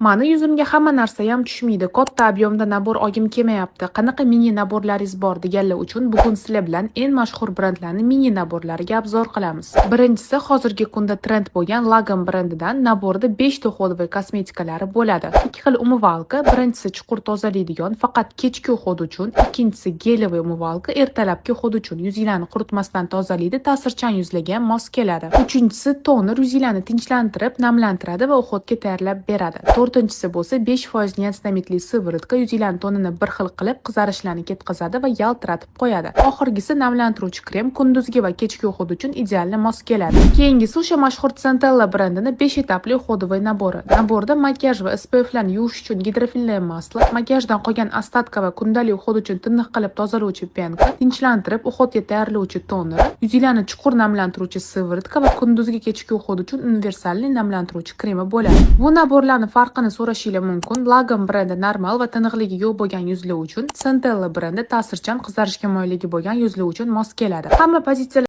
Mani yuzimga hamma narsa ham tushmaydi. Katta ob'yomda nabor olgim kelmayapti. Qanaqa mini naborlaringiz bor deganlar uchun bugun sizlar bilan eng mashhur brendlarning mini naborlariga obzor qilamiz. Birinchisi hozirgi kunda trend bo'lgan Lagom brendidan naborda 5 ta uходовый kosmetikalari bo'ladi. Ikki xil umyvalka, birinchisi chuqur tozalaydigan, faqat kechki uhod uchun, ikkinchisi geliy umyvalka, ertalabki uhod uchun. Yuzinglarni quritmasdan tozalaydi, ta'sirchan yuzlarga mos keladi. Uchinchisi toner, yuzinglarni tinchlantirib, namlantiradi va uhodga tayyorlab beradi. To'rtinchisi bo'lsa 5% niasinamidli siviritka, yuzinglarni tonini bir xil qilib, qizarishlarni ketkazadi va yaltiratib qo'yadi. Oxirgisi namlantiruvchi krem, kunduzgi va kechki uhod uchun ideal mos keladi. Keyingisi o'sha mashhur Centella brendining 5 etapli uходовый nabori. Naborda makiyaj va SPFlarni yuvish uchun gidrofilli masla, makiyajdan qolgan ostatka va kundalik uhod uchun tiniq qilib tozalovchi penka, tinchlantirib uhodga tayyorlovchi toner, yuzinglarni chuqur namlantiruvchi siviritka va kunduzgi kechki uhod uchun universalli namlantiruvchi kremi bo'ladi. Bu naborlarni farqini so'rashingiz mumkin. Lagom brendi normal va tiniqligi yo'q bo'lgan yuzlar uchun, Centella brendi ta'sirchan qizarishga moyilligi bo'lgan yuzlar uchun mos keladi. Hamma pozitsiyalar